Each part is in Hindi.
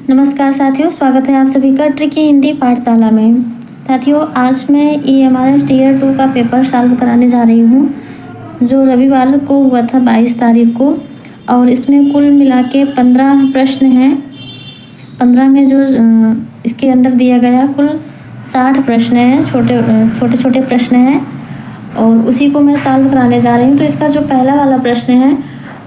नमस्कार साथियों, स्वागत है आप सभी का ट्रिकी हिंदी पाठशाला में। साथियों, आज मैं EMRS टीयर 2 का पेपर सॉल्व कराने जा रही हूँ, जो रविवार को हुआ था 22 तारीख को। और इसमें कुल मिला के 15 प्रश्न हैं। 15 में जो इसके अंदर दिया गया कुल 60 प्रश्न हैं, छोटे छोटे प्रश्न हैं, और उसी को मैं सॉल्व कराने जा रही हूँ। तो इसका जो पहला वाला प्रश्न है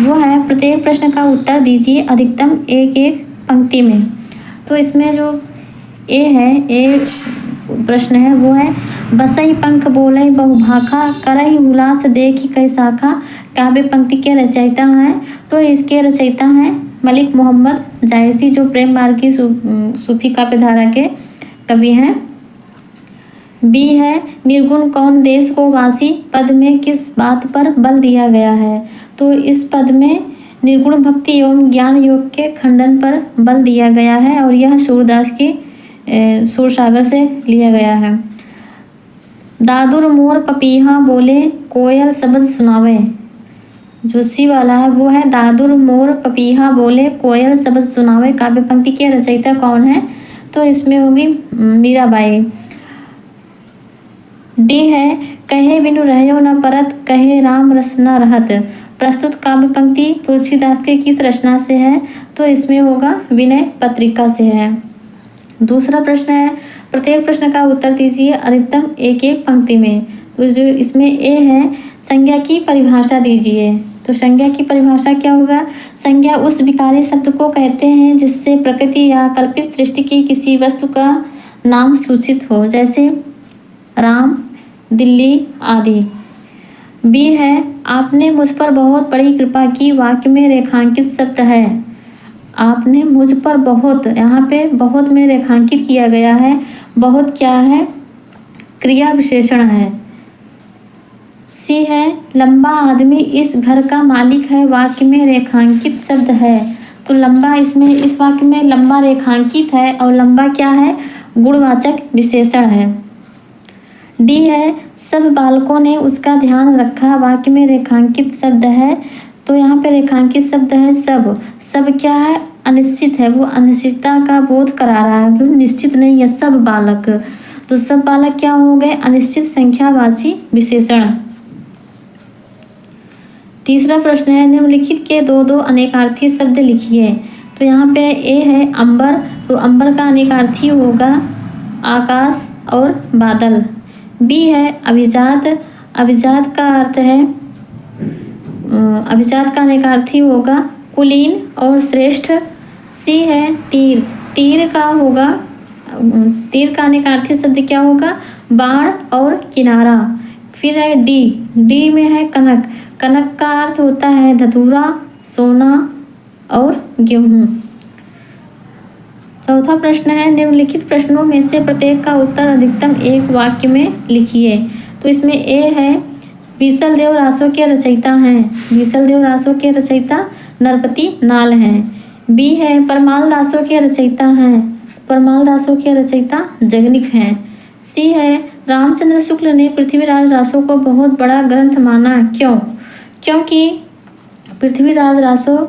वो है, प्रत्येक प्रश्न का उत्तर दीजिए अधिकतम एक पंक्ति में। तो इसमें जो ए प्रश्न है वो है, बसई पंख बोलई बहुभाखा करई हुलास देखी कई शाखा, काव्य पंक्ति के रचयिता हैं। तो इसके रचयिता हैं मलिक मोहम्मद जायसी, जो प्रेम मार्ग की सूफी काव्यधारा के कवि हैं। बी है, निर्गुण कौन देश को वासी, पद में किस बात पर बल दिया गया है। तो इस पद में निर्गुण भक्ति एवं ज्ञान योग के खंडन पर बल दिया गया है, और यह सूरदास की सूरसागर से लिया गया है। दादुर मोर पपीहा बोले कोयल शब्द सुनावे, जो सी वाला है वो है, दादुर मोर पपीहा बोले कोयल शब्द सुनावे, काव्य पंक्ति के रचयिता कौन है। तो इसमें होगी मीराबाई। डी है, कहे बिनु रहयो न परत, कहे राम रस न रहत, प्रस्तुत काव्य पंक्ति तुलसीदास के किस रचना से है। तो इसमें होगा विनय पत्रिका से है। दूसरा प्रश्न है, प्रत्येक प्रश्न का उत्तर दीजिए अधिकतम एक पंक्ति में। तो जो इसमें ए है, संज्ञा की परिभाषा दीजिए। तो संज्ञा की परिभाषा क्या होगा, संज्ञा उस विकारी शब्द को कहते हैं जिससे प्रकृति या कल्पित सृष्टि की किसी वस्तु का नाम सूचित हो, जैसे राम, दिल्ली आदि। बी है, आपने मुझ पर बहुत बड़ी कृपा की, वाक्य में रेखांकित शब्द है। आपने मुझ पर बहुत, यहाँ पे बहुत में रेखांकित किया गया है। बहुत क्या है, क्रिया विशेषण है। सी है, लंबा आदमी इस घर का मालिक है, वाक्य में रेखांकित शब्द है। तो लंबा इसमें इस वाक्य में लंबा रेखांकित है, और लंबा क्या है, गुणवाचक विशेषण है। डी है, सब बालकों ने उसका ध्यान रखा, वाक्य में रेखांकित शब्द है। तो यहाँ पे रेखांकित शब्द है सब। सब क्या है, अनिश्चित है, वो अनिश्चितता का बोध करा रहा है, तो निश्चित नहीं है सब बालक। तो सब बालक क्या हो गए, अनिश्चित संख्यावाची विशेषण। तीसरा प्रश्न है, निम्नलिखित के दो अनेकार्थी शब्द लिखिए। तो यहाँ पे ए है अंबर, तो अंबर का अनेकार्थी होगा आकाश और बादल। बी है अभिजात, अभिजात का अर्थ है, अभिजात का अनेकार्थी होगा कुलीन और श्रेष्ठ। सी है तीर, तीर का होगा, तीर का अनेकार्थी शब्द क्या होगा, बाण और किनारा। फिर है डी, डी में है कनक, कनक का अर्थ होता है धतूरा, सोना और गेहूं। चौथा प्रश्न है, निम्नलिखित प्रश्नों में से प्रत्येक का उत्तर अधिकतम एक वाक्य में लिखिए। तो इसमें ए है, बीसल देव रासों के रचयिता हैं। बीसल देव रासों के रचयिता नरपति नाल हैं। बी है, परमाल रासों के रचयिता हैं। परमाल रासों के रचयिता जगनिक हैं। सी है, रामचंद्र शुक्ल ने पृथ्वीराज रासों को बहुत बड़ा ग्रंथ माना, क्यों। क्योंकि पृथ्वीराज रासों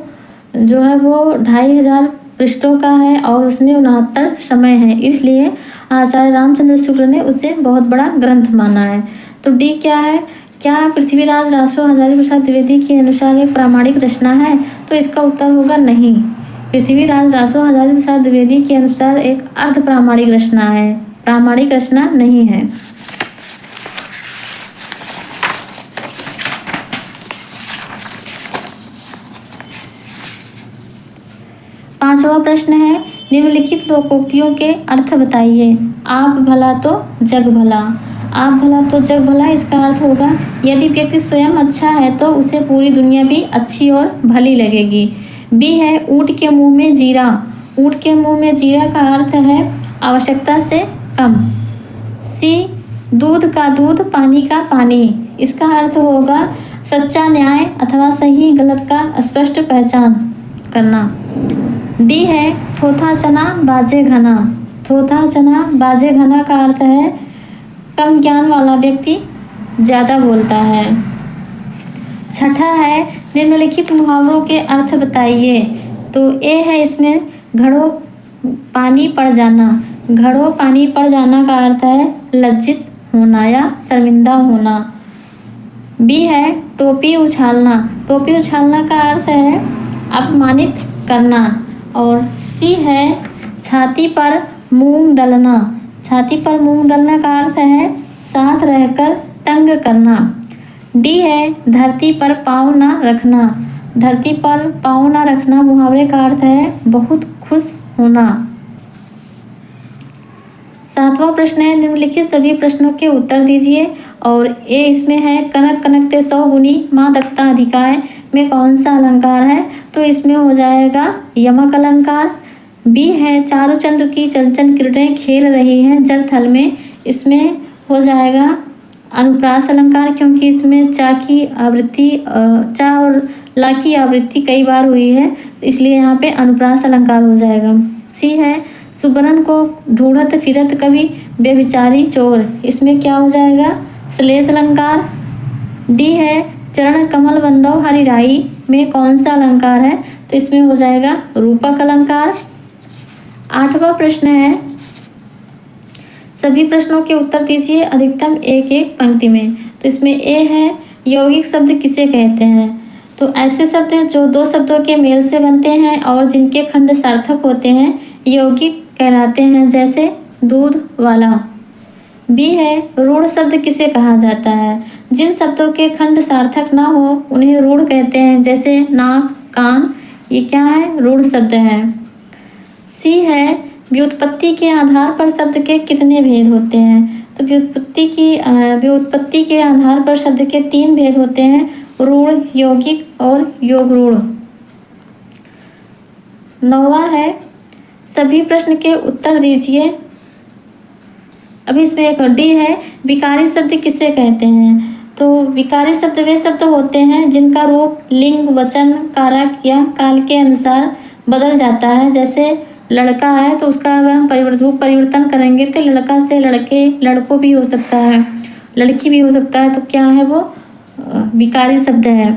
जो है वो 2500 पृष्ठों का है, और उसमें 69 समय है, इसलिए आचार्य रामचंद्र शुक्ल ने उसे बहुत बड़ा ग्रंथ माना है। तो डी क्या है, क्या पृथ्वीराज रासों हजारी प्रसाद द्विवेदी के अनुसार एक प्रामाणिक रचना है। तो इसका उत्तर होगा नहीं, पृथ्वीराज रासों हजारी प्रसाद द्विवेदी के अनुसार एक अर्ध प्रामाणिक रचना है, प्रामाणिक रचना नहीं है। पांचवा प्रश्न है, निम्नलिखित लोकोक्तियों के अर्थ बताइए। आप भला तो जग भला, आप भला तो जग भला, इसका अर्थ होगा यदि व्यक्ति स्वयं अच्छा है तो उसे पूरी दुनिया भी अच्छी और भली लगेगी। बी है, ऊंट के मुंह में जीरा, ऊंट के मुंह में जीरा का अर्थ है आवश्यकता से कम। सी, दूध का दूध पानी का पानी, इसका अर्थ होगा सच्चा न्याय अथवा सही गलत का स्पष्ट पहचान करना। डी है, थोथा चना बाजे घना, थोथा चना बाजे घना का अर्थ है कम ज्ञान वाला व्यक्ति ज़्यादा बोलता है। छठा है, निम्नलिखित मुहावरों के अर्थ बताइए। तो ए है इसमें घड़ों पानी पड़ जाना। घड़ों पानी पड़ जाना का अर्थ है लज्जित होना या शर्मिंदा होना। बी है टोपी उछालना। टोपी उछालना का अर्थ है अपमानित करना। और सी है छाती पर मूंग दलना। छाती पर मूंग दलना का अर्थ है साथ रहकर तंग करना। डी है धरती पर पाँव ना रखना। धरती पर पाँव ना रखना मुहावरे का अर्थ है बहुत खुश होना। 7वां प्रश्न है निम्नलिखित सभी प्रश्नों के उत्तर दीजिए। और ए इसमें है कनक कनकते 100 गुनी माँ दत्ता अधिकाय में कौन सा अलंकार है? तो इसमें हो जाएगा यमक अलंकार। बी है चारु चंद्र की चंचल किरणें खेल रही हैं जल थल में। इसमें हो जाएगा अनुप्रास अलंकार, क्योंकि इसमें चा की आवृत्ति चा और ला की आवृत्ति कई बार हुई है, इसलिए यहाँ पे अनुप्रास अलंकार हो जाएगा। सी है सुबरन को ढूंढत फिरत कभी बेविचारी चोर। इसमें क्या हो जाएगा श्लेष अलंकार। डी है चरण कमल बंदो हरिराई में कौन सा अलंकार है? तो इसमें हो जाएगा रूपक अलंकार। 8वां प्रश्न है सभी प्रश्नों के उत्तर दीजिए अधिकतम एक एक पंक्ति में। तो इसमें ए है यौगिक शब्द किसे कहते हैं? तो ऐसे शब्द हैं जो दो शब्दों के मेल से बनते हैं और जिनके खंड सार्थक होते हैं यौगिक कहलाते हैं, जैसे दूध वाला। बी है रूढ़ शब्द किसे कहा जाता है? जिन शब्दों के खंड सार्थक ना हो उन्हें रूढ़ कहते हैं, जैसे नाक कान, ये क्या है रूढ़ शब्द है। सी है व्युत्पत्ति के आधार पर शब्द के कितने भेद होते हैं? तो व्युत्पत्ति के आधार पर शब्द के 3 भेद होते हैं, रूढ़, यौगिक और योग रूढ़। 9वां है सभी प्रश्न के उत्तर दीजिए। अभी इसमें एक डी है विकारी शब्द किसे कहते हैं? तो विकारी शब्द वे शब्द होते हैं जिनका रूप लिंग वचन कारक या काल के अनुसार बदल जाता है। जैसे लड़का है तो उसका अगर हम रूप परिवर्तन करेंगे तो लड़का से लड़के लड़कों भी हो सकता है, लड़की भी हो सकता है, तो क्या है वो विकारी शब्द है।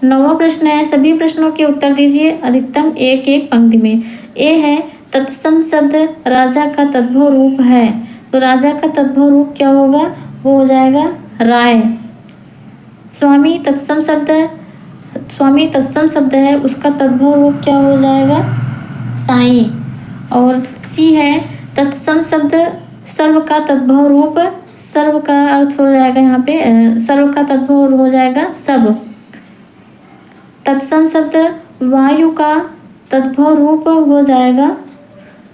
9वां प्रश्न है सभी प्रश्नों के उत्तर दीजिए अधिकतम एक एक पंक्ति में। ए है तत्सम शब्द राजा का तद्भव रूप है। तो राजा का तद्भव रूप क्या होगा? वो हो जाएगा राय। स्वामी तत्सम शब्द है, उसका तद्भव रूप क्या हो जाएगा? साईं। और सी है तत्सम शब्द सर्व का तद्भव रूप, सर्व का अर्थ हो जाएगा यहाँ पे सर्व का तद्भव हो जाएगा सब। तत्सम शब्द वायु का तद्भव रूप हो जाएगा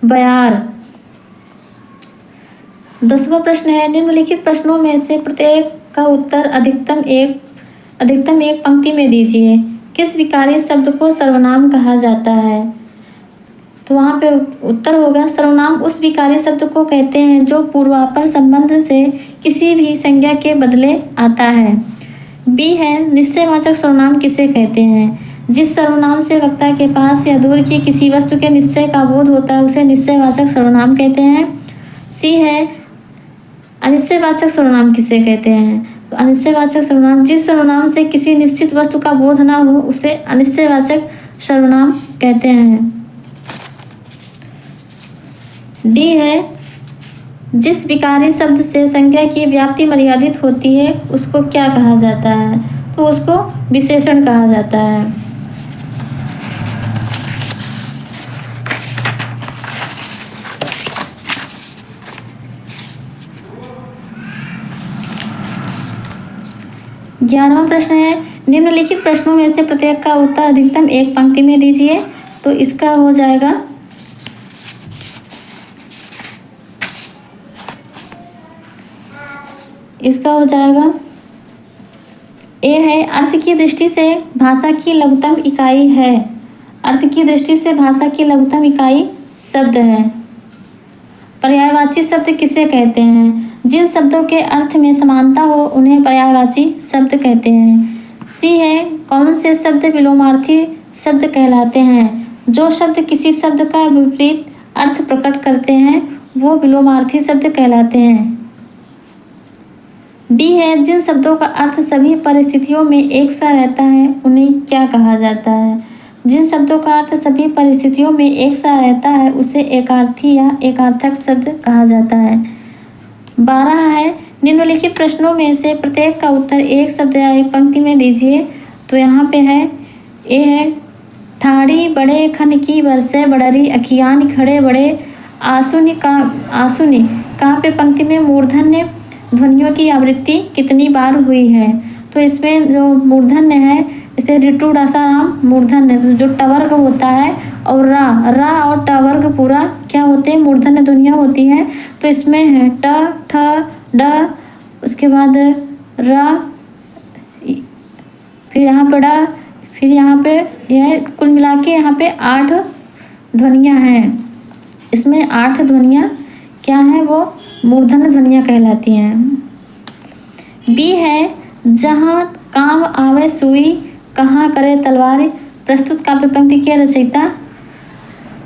बयार। 10वां प्रश्न है निम्नलिखित प्रश्नों में से प्रत्येक का उत्तर अधिकतम एक पंक्ति में दीजिए। किस विकारी शब्द को सर्वनाम कहा जाता है? तो वहाँ पे उत्तर होगा सर्वनाम उस विकारी शब्द को कहते हैं जो पूर्वापर संबंध से किसी भी संज्ञा के बदले आता है। बी है निश्चयवाचक सर्वनाम किसे कहते हैं? जिस सर्वनाम से वक्ता के पास या दूर की किसी वस्तु के निश्चय का बोध होता है उसे निश्चयवाचक सर्वनाम कहते हैं। सी है अनिश्चयवाचक सर्वनाम किसे कहते हैं? तो अनिश्चयवाचक सर्वनाम जिस सर्वनाम से किसी निश्चित वस्तु का बोध ना हो उसे अनिश्चयवाचक सर्वनाम कहते हैं। डी है जिस विकारी शब्द से संज्ञा की व्याप्ति मर्यादित होती है उसको क्या कहा जाता है? तो उसको विशेषण कहा जाता है। ग्यारहवां प्रश्न है निम्नलिखित प्रश्नों में से प्रत्येक का उत्तर अधिकतम एक पंक्ति में दीजिए। तो इसका हो जाएगा ए है अर्थ की दृष्टि से भाषा की लघुतम इकाई है। अर्थ की दृष्टि से भाषा की लघुतम इकाई शब्द है। पर्यायवाची शब्द किसे कहते हैं? जिन शब्दों के अर्थ में समानता हो उन्हें पर्यायवाची शब्द कहते हैं। सी है कौन से शब्द विलोमार्थी शब्द कहलाते हैं? जो शब्द किसी शब्द का विपरीत अर्थ प्रकट करते हैं वो विलोमार्थी शब्द कहलाते हैं। डी है जिन शब्दों का अर्थ सभी परिस्थितियों में एक सा रहता है उन्हें क्या कहा जाता है? जिन शब्दों का अर्थ सभी परिस्थितियों में एक सा रहता है उसे एकार्थी या एकार्थक शब्द कहा जाता है। 12 है, निम्नलिखित प्रश्नों में से प्रत्येक का उत्तर एक शब्द या एक पंक्ति में दीजिए। तो यहाँ पे है, ए है, ठाड़ी बड़े खन की बरसे बड़री अखियान खड़े बड़े आंसुनी कहाँ पे पंक्ति में मूर्धन्य ध्वनियों की आवृत्ति कितनी बार हुई है। तो इसमें जो मूर्धन्य है इसे ऋतु रसाराम मूर्धन्य जो टवर्ग होता है और रा और टवर्ग पूरा क्या होते हैं, मूर्धन्य ध्वनियाँ होती हैं। तो इसमें है ट ठ ड, उसके बाद रा, फिर यहाँ पे डा, फिर यहाँ पे यह कुल मिला के यहाँ पे 8 ध्वनियाँ हैं। इसमें 8 ध्वनियाँ क्या है, वो मूर्धन्य ध्वनियाँ कहलाती हैं। बी है, जहाँ काम आवे सुई कहाँ करे तलवार। प्रस्तुत काव्य पंक्ति के रचयिता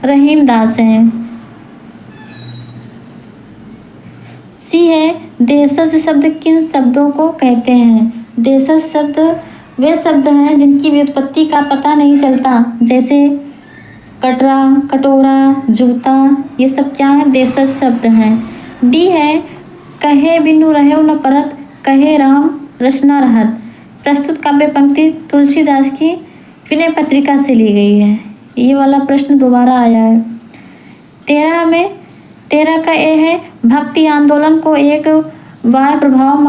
रहीम दास हैं। सी है, देशज शब्द किन शब्दों को कहते हैं। देशज शब्द वे शब्द हैं जिनकी व्युत्पत्ति का पता नहीं चलता, जैसे कटरा, कटोरा, जूता, ये सब क्या है, देशज शब्द हैं। डी है, कहे बिनु रहे न परत कहे राम रचना रहत। प्रस्तुत काव्य पंक्ति तुलसीदास की विनय पत्रिका से ली गई है। ये वाला प्रश्न दोबारा आया है। 13 का ए है, भक्ति आंदोलन को एक बाह्य प्रभाव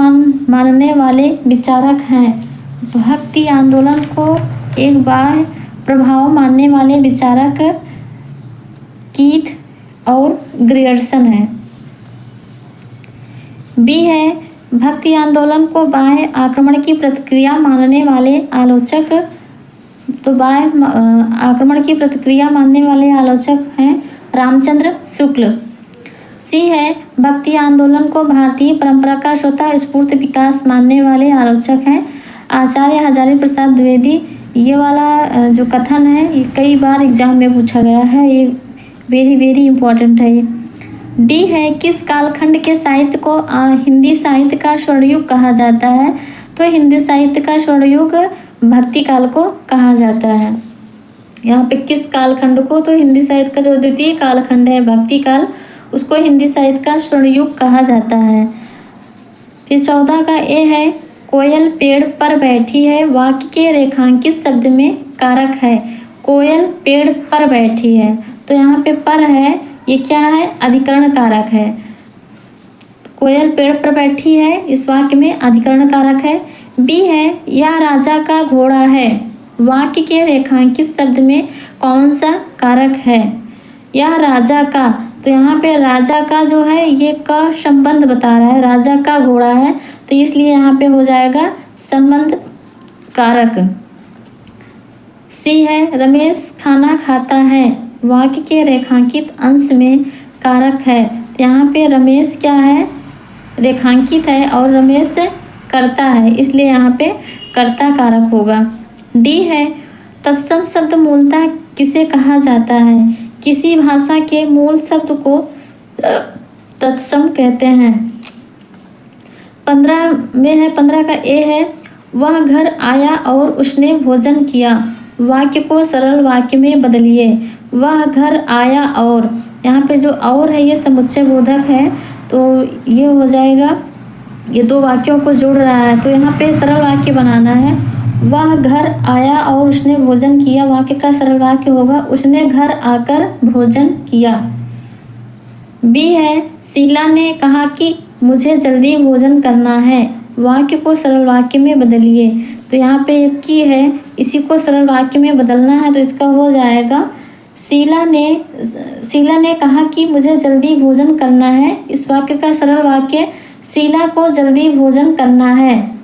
मानने वाले विचारक हैं। भक्ति आंदोलन को एक बाह्य प्रभाव मानने वाले विचारक कीथ और ग्रियर्सन है। बी है, भक्ति आंदोलन को बाह्य आक्रमण की प्रतिक्रिया मानने वाले आलोचक, तो बाह्य आक्रमण की प्रतिक्रिया मानने वाले आलोचक हैं रामचंद्र शुक्ल। सी है, भक्ति आंदोलन को भारतीय परंपरा का स्वतः स्फूर्त विकास मानने वाले आलोचक हैं आचार्य हजारी प्रसाद द्विवेदी। ये वाला जो कथन है ये कई बार एग्जाम में पूछा गया है, ये वेरी इम्पोर्टेंट है। डी है, किस कालखंड के साहित्य को हिंदी साहित्य का स्वर्णयुग कहा जाता है। तो हिंदी साहित्य का स्वर्णयुग भक्ति काल को कहा जाता है। यहाँ पे किस कालखंड को, तो हिंदी साहित्य का जो द्वितीय कालखंड है भक्ति काल, उसको हिंदी साहित्य का स्वर्णयुग कहा जाता है। फिर 14 का ए है, कोयल पेड़ पर बैठी है वाक्य के रेखांकित शब्द में कारक है। कोयल पेड़ पर बैठी है, तो यहाँ पे पर है, ये क्या है, अधिकरण कारक है। कोयल पेड़ पर बैठी है इस वाक्य में अधिकरण कारक है। बी है, यह राजा का घोड़ा है, वाक्य के रेखांकित शब्द में कौन सा कारक है। यह राजा का, तो यहाँ पे राजा का जो है ये का संबंध बता रहा है, राजा का घोड़ा है, तो इसलिए यहाँ पे हो जाएगा संबंध कारक। सी है, रमेश खाना खाता है, वाक्य के रेखांकित अंश में कारक है। तो यहाँ पे रमेश क्या है, रेखांकित है और रमेश करता है, इसलिए यहाँ पे कर्ता कारक होगा। डी है, तत्सम शब्द मूलतः किसे कहा जाता है। किसी भाषा के मूल शब्द को तत्सम कहते हैं। 15 में है, 15 का ए है, वह घर आया और उसने भोजन किया। वाक्य को सरल वाक्य में बदलिए। वह घर आया और, यहाँ पे जो और है ये समुच्चय बोधक है, तो ये हो जाएगा, ये दो वाक्यों को जोड़ रहा है, तो यहाँ पे सरल वाक्य बनाना है। वह घर आया और उसने भोजन किया, वाक्य का सरल वाक्य होगा उसने घर आकर भोजन किया। बी है, शीला ने कहा कि मुझे जल्दी भोजन करना है। वाक्य को सरल वाक्य में बदलिए। तो यहाँ पे एक की है, इसी को सरल वाक्य में बदलना है, तो इसका हो जाएगा शीला ने कहा कि मुझे जल्दी भोजन करना है। इस वाक्य का सरल वाक्य शीला को जल्दी भोजन करना है।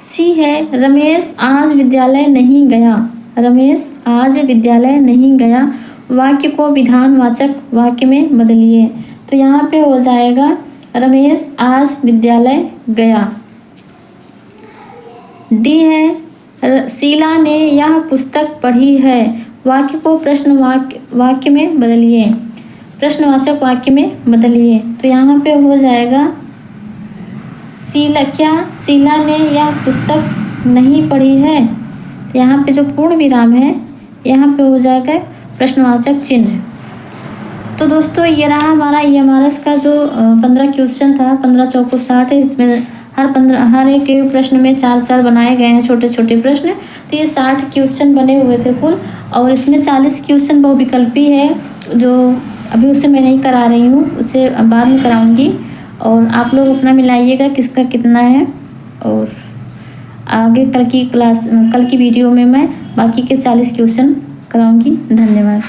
सी है, रमेश आज विद्यालय नहीं गया। रमेश आज विद्यालय नहीं गया, वाक्य को विधानवाचक वाक्य में बदलिए। तो यहाँ पे हो जाएगा रमेश आज विद्यालय गया। डी है, शीला ने यह पुस्तक पढ़ी है। वाक्य को प्रश्न वाक्य में बदलिए, प्रश्नवाचक वाक्य में बदलिए। तो यहाँ पे हो जाएगा शीला ने यह पुस्तक नहीं पढ़ी है, तो यहाँ पे जो पूर्ण विराम है यहाँ पे हो जाएगा प्रश्नवाचक चिन्ह। तो दोस्तों ये रहा हमारा EMRS का जो 15 क्वेश्चन था, 15 चौको 60 है। इसमें हर एक प्रश्न में 4-4 बनाए गए हैं छोटे छोटे प्रश्न। तो ये 60 क्वेश्चन बने हुए थे कुल, और इसमें 40 क्वेश्चन बहुविकल्पी है, जो अभी उसे मैं नहीं करा रही हूँ, उसे बाद में कराऊंगी। और आप लोग अपना मिलाइएगा किसका कितना है, और आगे कल की वीडियो में मैं बाकी के 40 क्वेश्चन कराऊंगी। धन्यवाद।